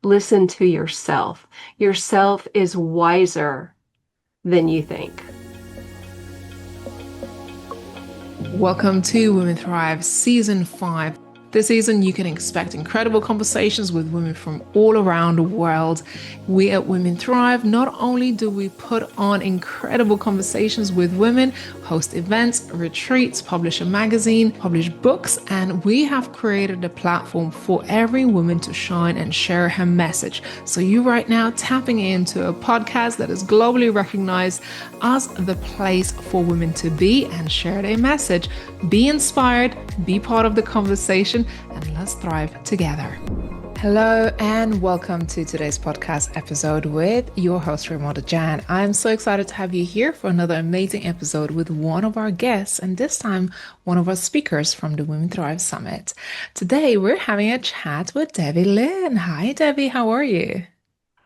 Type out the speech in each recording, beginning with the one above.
listen to yourself. Yourself is wiser than you think. Welcome to Women Thrive Season 5. This season, you can expect incredible conversations with women from all around the world. We at Women Thrive, not only do we put on incredible conversations with women, host events, retreats, publish a magazine, publish books, and we have created a platform for every woman to shine and share her message. So you right now tapping into a podcast that is globally recognized as the place for women to be and share their message. Be inspired, be part of the conversation, and let's thrive together. Hello and welcome to today's podcast episode with your host, Ramonda Jan. I'm so excited to have you here for another amazing episode with one of our guests, and this time one of our speakers from the Women Thrive Summit. Today we're having a chat with Debi Lynn. Hi Debi, how are you?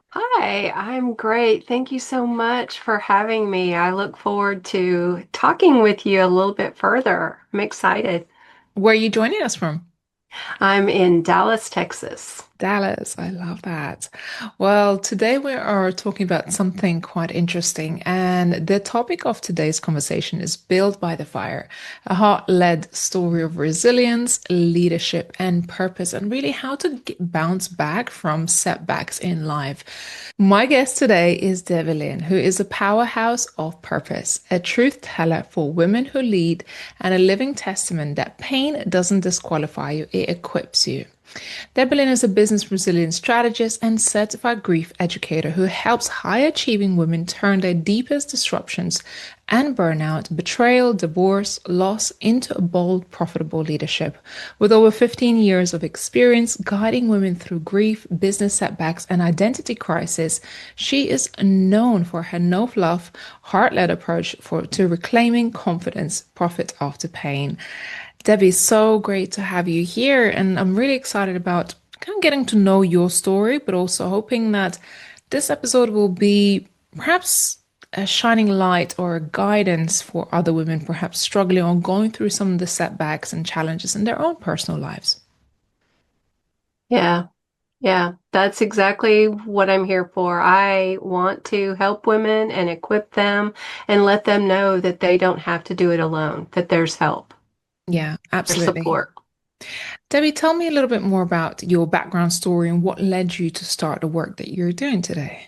Hi, I'm great. Thank you so much for having me. I look forward to talking with you a little bit further. I'm excited. Where are you joining us from? I'm in Dallas, Texas. Dallas, I love that. Well, today we are talking about something quite interesting, and the topic of today's conversation is Built by the Fire, a heart-led story of resilience, leadership, and purpose, and really how to bounce back from setbacks in life. My guest today is Debi Lynn, who is a powerhouse of purpose, a truth teller for women who lead, and a living testament that pain doesn't disqualify you, it equips you. Debi Lynn is a business resilience strategist and certified grief educator who helps high-achieving women turn their deepest disruptions and burnout, betrayal, divorce, loss into a bold, profitable leadership. With over 15 years of experience guiding women through grief, business setbacks, and identity crisis, she is known for her no-fluff, heart-led approach to reclaiming confidence, profit after pain. Debi, so great to have you here. And I'm really excited about kind of getting to know your story, but also hoping that this episode will be perhaps a shining light or a guidance for other women, perhaps struggling or going through some of the setbacks and challenges in their own personal lives. Yeah, yeah, that's exactly what I'm here for. I want to help women and equip them and let them know that they don't have to do it alone, that there's help, Yeah, there's absolutely. support. Debi, tell me a little bit more about your background story and what led you to start the work that you're doing today.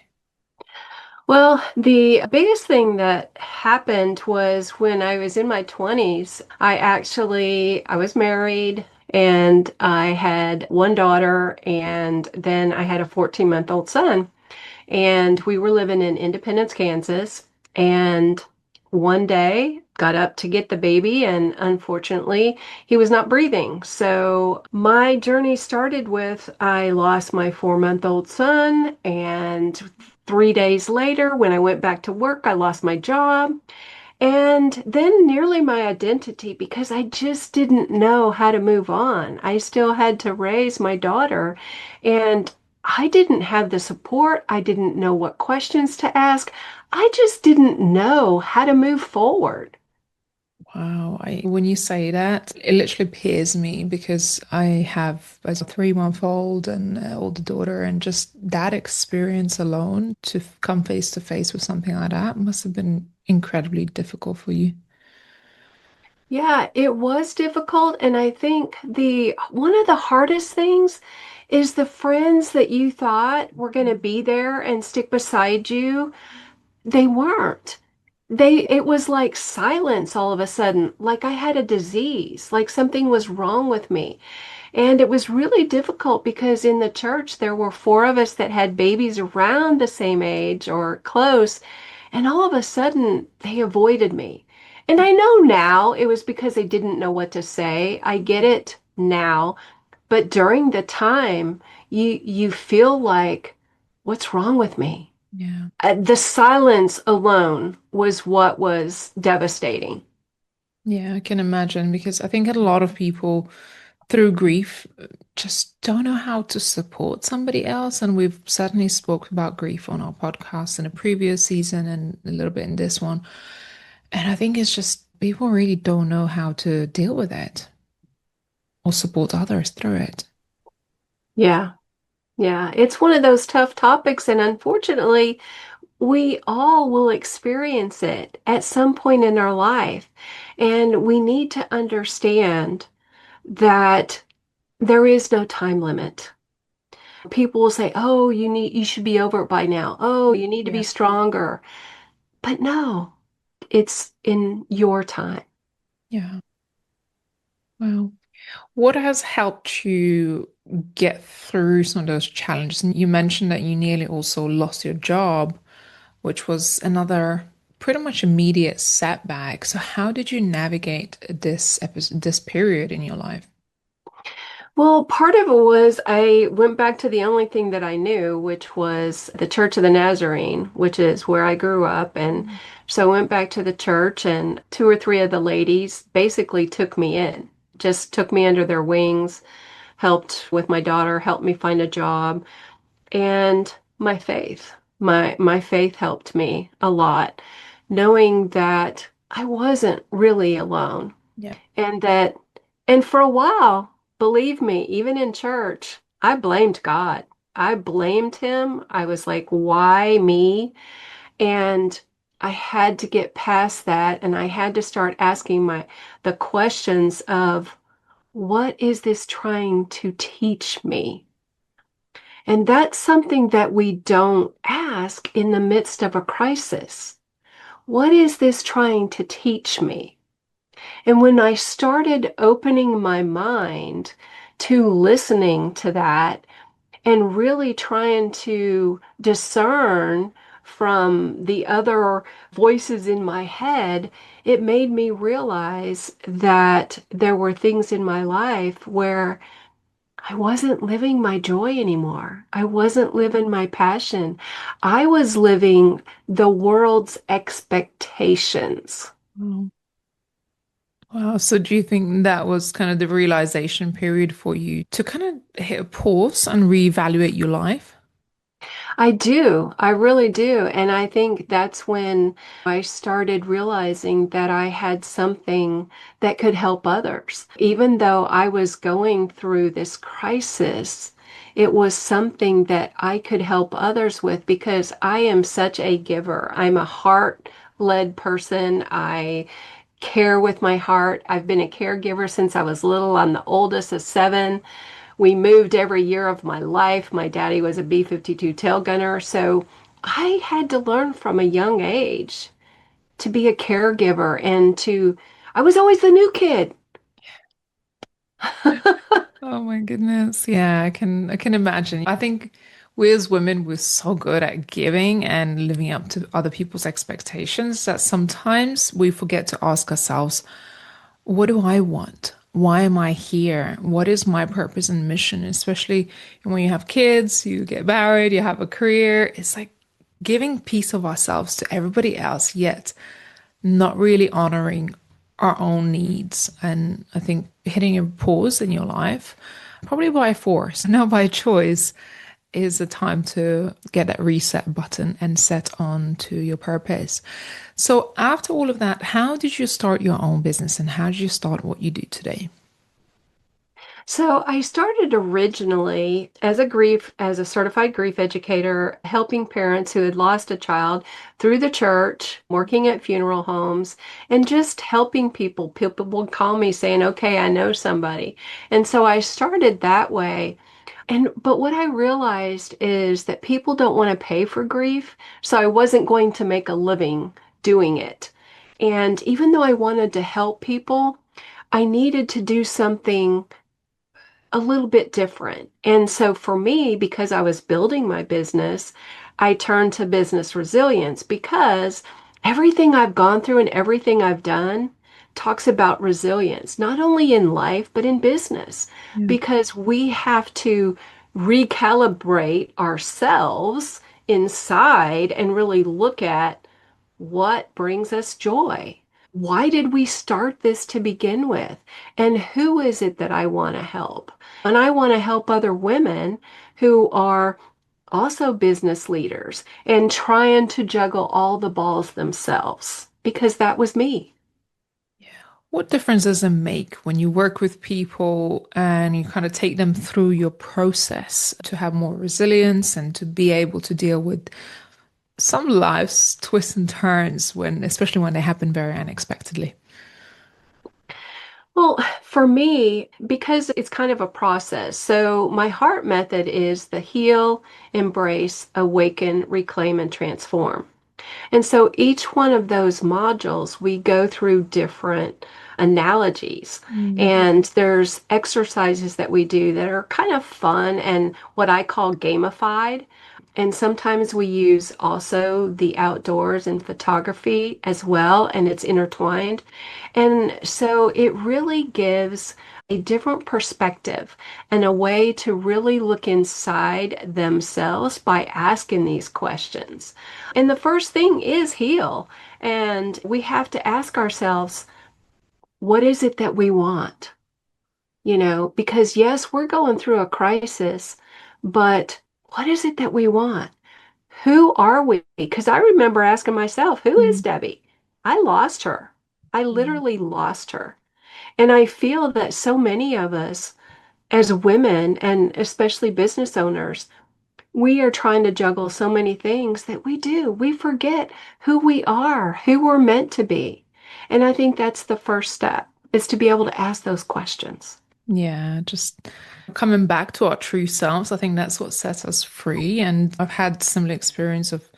Well, the biggest thing that happened was when I was in my 20s, I was married and I had one daughter and then I had a 14-month-old son. And we were living in Independence, Kansas. And one day got up to get the baby, and unfortunately, he was not breathing. So my journey started with I lost my 4-month-old son, and 3 days later, when I went back to work, I lost my job. And then nearly my identity because I just didn't know how to move on. I still had to raise my daughter, and I didn't have the support. I didn't know what questions to ask. I just didn't know how to move forward. Wow, when you say that, it literally pierces me because I have a 3-month-old and an older daughter, and just that experience alone to come face to face with something like that must have been incredibly difficult for you. Yeah, it was difficult, and I think the one of the hardest things is the friends that you thought were going to be there and stick beside you, they weren't. It was like silence all of a sudden, like I had a disease, like something was wrong with me. And it was really difficult because in the church there were four of us that had babies around the same age or close, and all of a sudden they avoided me. And I know now it was because they didn't know what to say. I get it now, but during the time you feel like, what's wrong with me? Yeah. The silence alone was what was devastating. Yeah, I can imagine because I think a lot of people through grief just don't know how to support somebody else. And we've certainly spoke about grief on our podcast in a previous season and a little bit in this one. And I think it's just people really don't know how to deal with it or support others through it. Yeah. Yeah, it's one of those tough topics, and unfortunately, we all will experience it at some point in our life. And we need to understand that there is no time limit. People will say, "Oh, you should be over it by now. Oh, you need to Yeah. be stronger." But no, it's in your time. Yeah. Wow. What has helped you get through some of those challenges? And you mentioned that you nearly also lost your job, which was another pretty much immediate setback. So how did you navigate this period in your life? Well, part of it was I went back to the only thing that I knew, which was the Church of the Nazarene, which is where I grew up. And Mm. so I went back to the church, and two or three of the ladies basically took me in, just took me under their wings, helped with my daughter, helped me find a job, and my faith. My faith helped me a lot, knowing that I wasn't really alone. Yeah. And that, and for a while, believe me, even in church, I blamed God. I blamed him. I was like, why me? And I had to get past that, and I had to start asking the questions of what is this trying to teach me? And that's something that we don't ask in the midst of a crisis. What is this trying to teach me? And when I started opening my mind to listening to that and really trying to discern from the other voices in my head, it made me realize that there were things in my life where I wasn't living my joy anymore. I wasn't living my passion. I was living the world's expectations. Wow. Wow. So do you think that was kind of the realization period for you to kind of hit a pause and reevaluate your life? I do. I really do. And I think that's when I started realizing that I had something that could help others. Even though I was going through this crisis, it was something that I could help others with because I am such a giver. I'm a heart-led person. I care with my heart. I've been a caregiver since I was little. I'm the oldest of seven. We moved every year of my life. My daddy was a B-52 tail gunner. So I had to learn from a young age to be a caregiver I was always the new kid. Oh my goodness. Yeah, I can imagine. I think we as women, we're so good at giving and living up to other people's expectations that sometimes we forget to ask ourselves, what do I want? Why am I here? What is my purpose and mission? Especially when you have kids, you get married, you have a career. It's like giving piece of ourselves to everybody else, yet not really honoring our own needs. And I think hitting a pause in your life, probably by force, not by choice, is the time to get that reset button and set on to your purpose. So, after all of that, how did you start your own business and how did you start what you do today? So I started originally as a certified grief educator, helping parents who had lost a child through the church, working at funeral homes, and just helping people. People would call me saying, "Okay, I know somebody." And so I started that way. But what I realized is that people don't want to pay for grief, so I wasn't going to make a living doing it. And even though I wanted to help people, I needed to do something a little bit different. And so for me, because I was building my business, I turned to business resilience because everything I've gone through and everything I've done talks about resilience, not only in life, but in business, Yeah. because we have to recalibrate ourselves inside and really look at what brings us joy. Why did we start this to begin with? And who is it that I want to help? And I want to help other women who are also business leaders and trying to juggle all the balls themselves because that was me. Yeah. What difference does it make when you work with people and you kind of take them through your process to have more resilience and to be able to deal with some life's twists and turns when, especially when they happen very unexpectedly? Well, for me, because it's kind of a process, so my heart method is the heal, embrace, awaken, reclaim, and transform. And so each one of those modules, we go through different analogies. Mm. And there's exercises that we do that are kind of fun and what I call gamified. And sometimes we use also the outdoors and photography as well, and it's intertwined. And so it really gives a different perspective and a way to really look inside themselves by asking these questions. And the first thing is heal. And we have to ask ourselves, what is it that we want? Because yes, we're going through a crisis, but what is it that we want? Who are we? Because I remember asking myself, who is Mm. Debbie? I lost her. I Yeah. literally lost her. And I feel that so many of us as women and especially business owners, we are trying to juggle so many things that we do. We forget who we are, who we're meant to be. And I think that's the first step is to be able to ask those questions. Yeah, just coming back to our true selves. I think that's what sets us free. And I've had similar experience of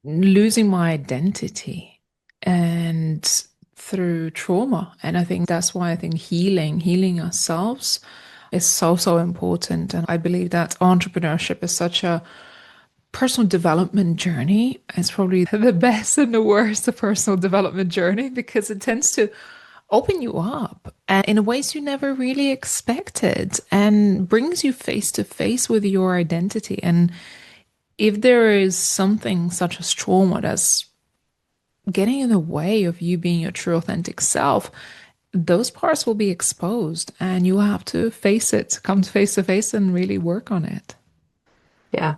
losing my identity and through trauma. And I think that's why I think healing ourselves is so, so important. And I believe that entrepreneurship is such a personal development journey. It's probably the best and the worst of personal development journey because it tends to open you up and in ways you never really expected and brings you face to face with your identity. And if there is something such as trauma that's getting in the way of you being your true authentic self, those parts will be exposed and you have to face it, come face to face and really work on it. Yeah,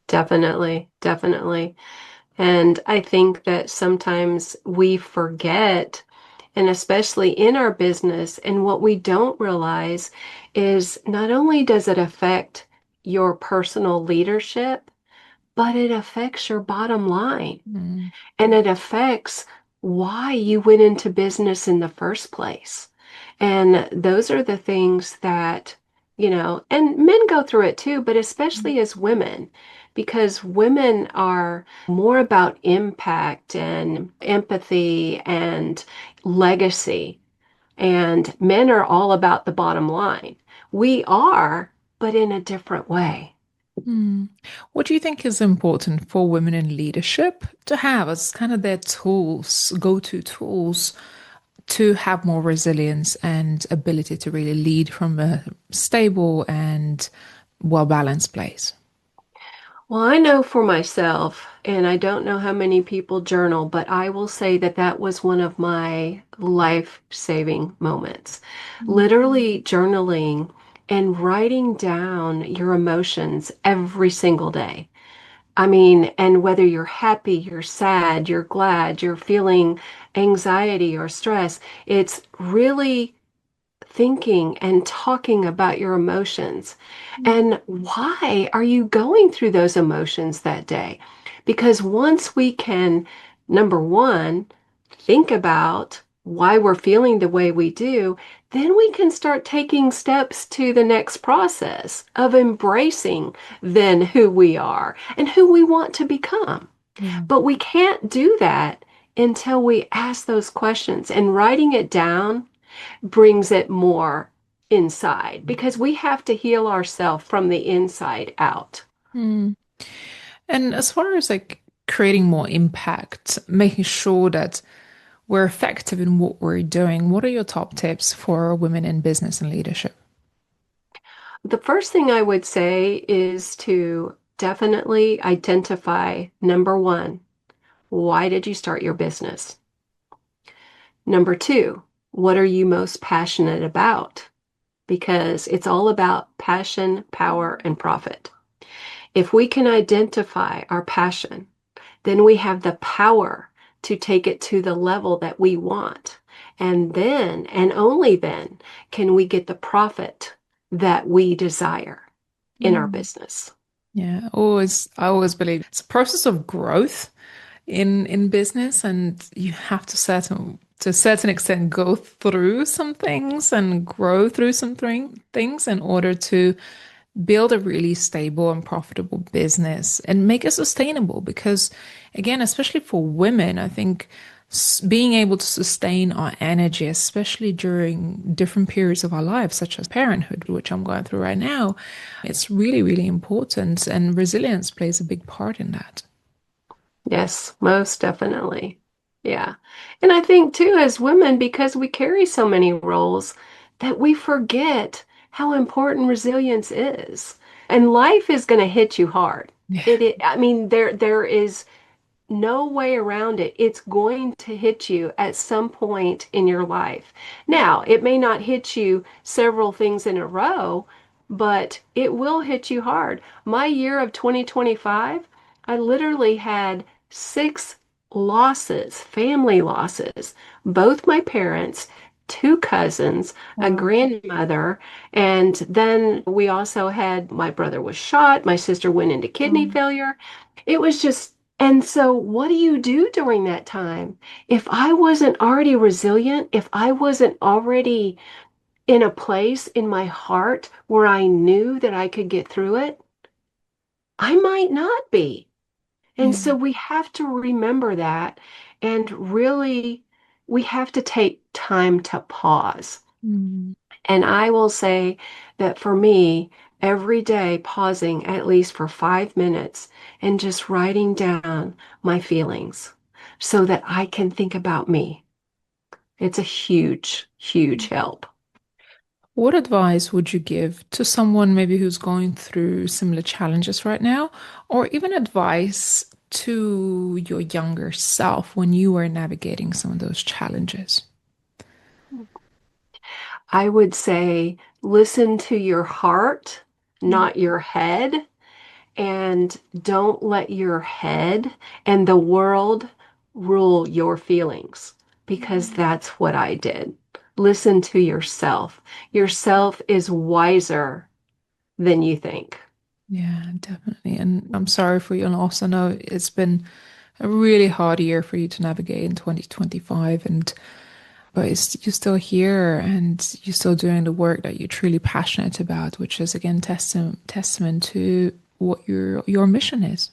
definitely, definitely. And I think that sometimes we forget, and especially in our business, and what we don't realize is not only does it affect your personal leadership, but it affects your bottom line. Mm, And it affects why you went into business in the first place. And those are the things that, and men go through it too, but especially as women, because women are more about impact and empathy and legacy. And men are all about the bottom line. We are, but in a different way. mm. What do you think is important for women in leadership to have as kind of their tools, go-to tools to have more resilience and ability to really lead from a stable and well-balanced place? Well, I know for myself, and I don't know how many people journal, but I will say that that was one of my life-saving moments. Mm, Literally journaling and writing down your emotions every single day. I mean, and whether you're happy, you're sad, you're glad, you're feeling anxiety or stress, it's really thinking and talking about your emotions. mm, And why are you going through those emotions that day? Because once we can, number one, think about why we're feeling the way we do, then we can start taking steps to the next process of embracing then who we are and who we want to become. yeah. But we can't do that until we ask those questions, and writing it down brings it more inside because we have to heal ourselves from the inside out. Mm. And as far as like creating more impact, making sure that we're effective in what we're doing, what are your top tips for women in business and leadership? The first thing I would say is to definitely identify number one, why did you start your business? Number two, what are you most passionate about? Because it's all about passion, power, and profit. If we can identify our passion, then we have the power to take it to the level that we want. And then, and only then, can we get the profit that we desire in our Mm. business. Yeah, I always believe it's a process of growth in business, and you have to a certain extent go through some things and grow through some things in order to build a really stable and profitable business and make it sustainable. Because, again, especially for women, I think being able to sustain our energy, especially during different periods of our lives, such as parenthood, which I'm going through right now, it's really, really important. And resilience plays a big part in that. Yes, most definitely. Yeah. And I think too, as women, because we carry so many roles, that we forget how important resilience is. And life is going to hit you hard. Yeah. I mean, there is no way around it. It's going to hit you at some point in your life. Now, it may not hit you several things in a row, but it will hit you hard. My year of 2025, I literally had six losses, family losses, both my parents, two cousins, a Wow. grandmother, and then we also had my brother was shot, my sister went into kidney Um, failure. It was just and so, what do you do during that time? If I wasn't already resilient, if I wasn't already in a place in my heart where I knew that I could get through it, I might not be. And yeah. so, we have to remember that and really, we have to take time to pause. Mm. And I will say that for me, every day pausing at least for 5 minutes and just writing down my feelings so that I can think about me. It's a huge, huge help. What advice would you give to someone maybe who's going through similar challenges right now, or even advice to your younger self when you were navigating some of those challenges? I would say listen to your heart, Mm. not your head, and don't let your head and the world rule your feelings because that's what I did. Listen to yourself. Yourself is wiser than you think. Yeah, definitely. And I'm sorry for your loss. I know it's been a really hard year for you to navigate in 2025, and but you're still here and you're still doing the work that you're truly passionate about, which is again testament to what your mission is.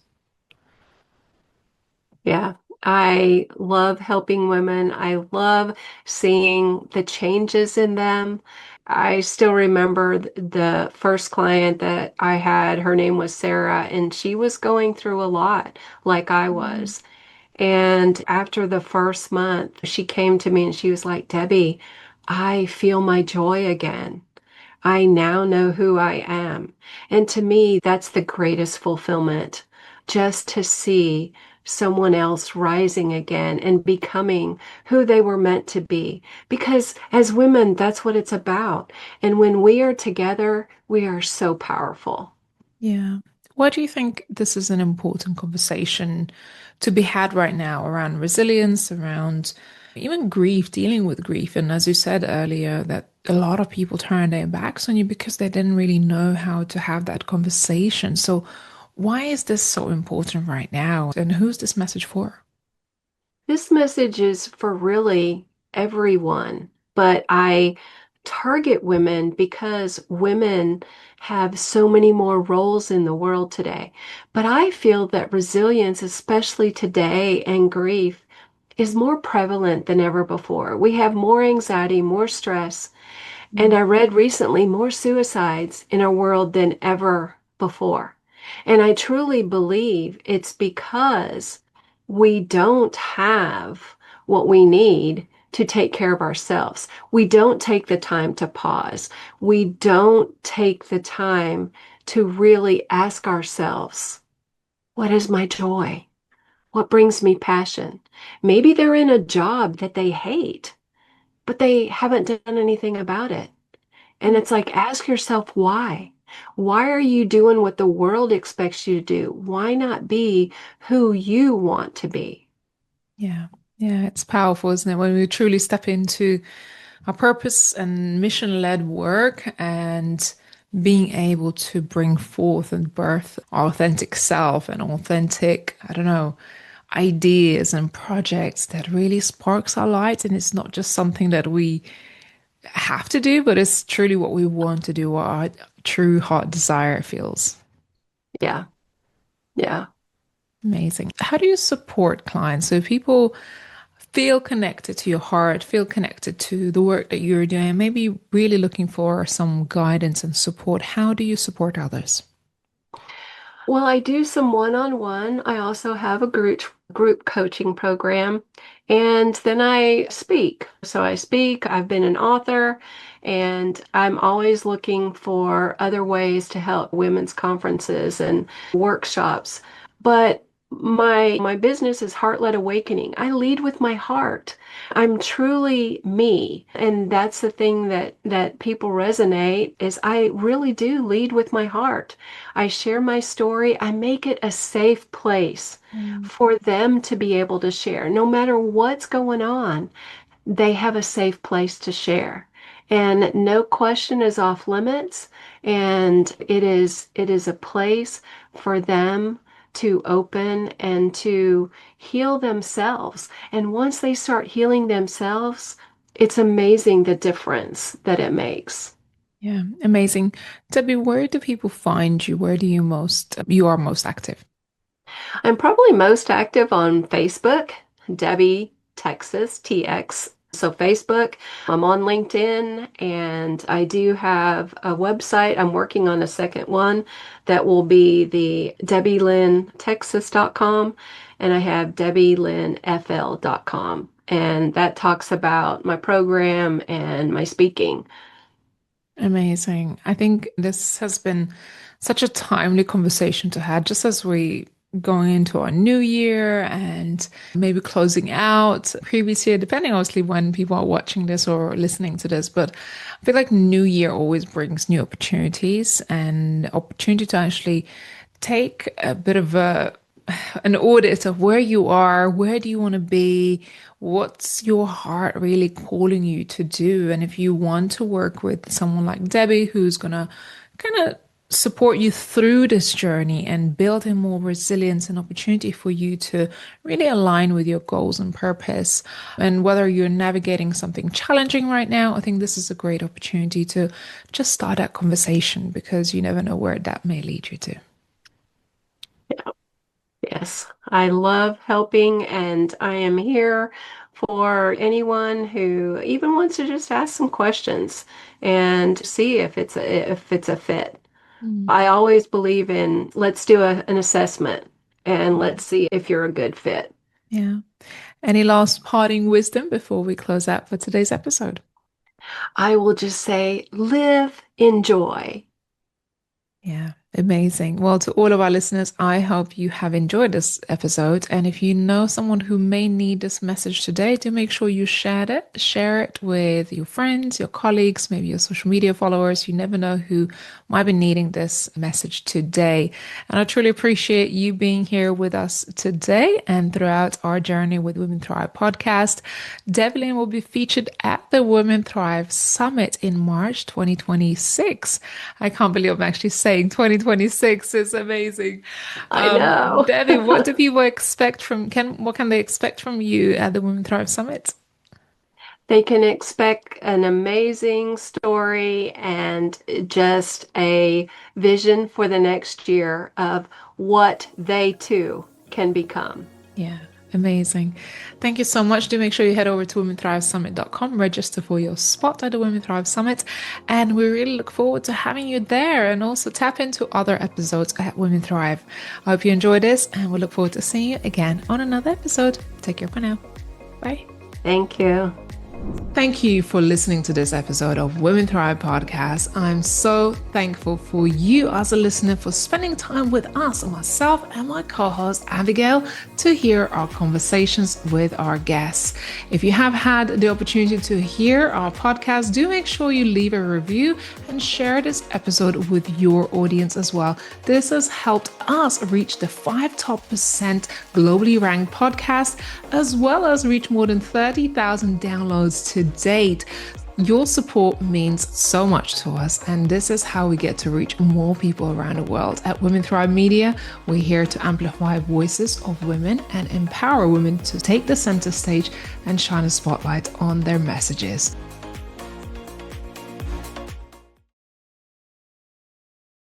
Yeah, I love helping women. I love seeing the changes in them. I still remember the first client that I had. Her name was Sarah, and she was going through a lot like I Mm. was. And after the first month, she came to me and she was like, Debbie, I feel my joy again. I now know who I am. And to me, that's the greatest fulfillment, just to see someone else rising again and becoming who they were meant to be. Because as women, that's what it's about. And when we are together, we are so powerful. Yeah. Why do you think this is an important conversation to be had right now around resilience, around even grief, dealing with grief? And as you said earlier, that a lot of people turn their backs on you because they didn't really know how to have that conversation. So, why is this so important right now? And who's this message for? This message is for really everyone, but I target women because women have so many more roles in the world today. But I feel that resilience, especially today, and grief is more prevalent than ever before. We have more anxiety, more stress, and Mm. I read recently more suicides in our world than ever before. And I truly believe it's because we don't have what we need to take care of ourselves. We don't take the time to pause. We don't take the time to really ask ourselves, what is my joy? What brings me passion? Maybe they're in a job that they hate, but they haven't done anything about it. And it's like, ask yourself why. Why are you doing what the world expects you to do? Why not be who you want to be? Yeah. Yeah, it's powerful, isn't it? When we truly step into our purpose and mission-led work and being able to bring forth and birth our authentic self and authentic, I don't know, ideas and projects that really sparks our light. And it's not just something that we have to do, but it's truly what we want to do, what our true heart desire feels. Yeah. Yeah. Amazing. How do you support clients? So people feel connected to your heart, feel connected to the work that you're doing, maybe really looking for some guidance and support. How do you support others? Well, I do some one-on-one. I also have a group coaching program, and then I speak. So I speak, I've been an author, and I'm always looking for other ways to help women's conferences and workshops. But my business is Heart-Led Awakening. I lead with my heart. I'm truly me, and that's the thing that people resonate is I really do lead with my heart. I share my story. I make it a safe place Mm. for them to be able to share. No matter what's going on, they have a safe place to share. And no question is off limits. And it is a place for them to open and to heal themselves. And once they start healing themselves, it's amazing the difference that it makes. Yeah, amazing. Debbie, where do people find you? Where do you are most active? I'm probably most active on Facebook, Debbie Texas TX. So Facebook, I'm on LinkedIn, and I do have a website. I'm working on a second one that will be the DebiLynnTexas.com, and I have DebiLynnFL.com. And that talks about my program and my speaking. Amazing. I think this has been such a timely conversation to have, just as we going into our new year and maybe closing out previous year, depending obviously when people are watching this or listening to this. But I feel like new year always brings new opportunities and opportunity to actually take a bit of an audit of where you are, where do you want to be, what's your heart really calling you to do, and if you want to work with someone like Debbie, who's gonna kind of support you through this journey and build a more resilience and opportunity for you to really align with your goals and purpose. And whether you're navigating something challenging right now, I think this is a great opportunity to just start that conversation because you never know where that may lead you to. Yes, I love helping, and I am here for anyone who even wants to just ask some questions and see if it's a fit. Mm. I always believe in let's do an assessment and let's see if you're a good fit. Yeah. Any last parting wisdom before we close out for today's episode? I will just say live, enjoy. Yeah, amazing. Well, to all of our listeners, I hope you have enjoyed this episode. And if you know someone who may need this message today, do make sure you share it with your friends, your colleagues, maybe your social media followers. You never know who might be needing this message today. And I truly appreciate you being here with us today and throughout our journey with Women Thrive podcast. Debi Lynn will be featured at the Women Thrive Summit in March 2026. I can't believe I'm actually saying 2026 is amazing. I know. Debbie, what do people expect what can they expect from you at the Women Thrive Summit? They can expect an amazing story and just a vision for the next year of what they too can become. Yeah, amazing. Thank you so much. Do make sure you head over to womenthrivesummit.com, register for your spot at the Women Thrive Summit. And we really look forward to having you there and also tap into other episodes at Women Thrive. I hope you enjoyed this and we look forward to seeing you again on another episode. Take care for now. Bye. Thank you. Thank you for listening to this episode of Women Thrive Podcast. I'm so thankful for you as a listener for spending time with us, myself and my co-host Abigail, to hear our conversations with our guests. If you have had the opportunity to hear our podcast, do make sure you leave a review and share this episode with your audience as well. This has helped us reach the 5 top percent globally ranked podcast, as well as reach more than 30,000 downloads to date. Your support means so much to us, and this is how we get to reach more people around the world. At Women Thrive Media, we're here to amplify voices of women and empower women to take the center stage and shine a spotlight on their messages.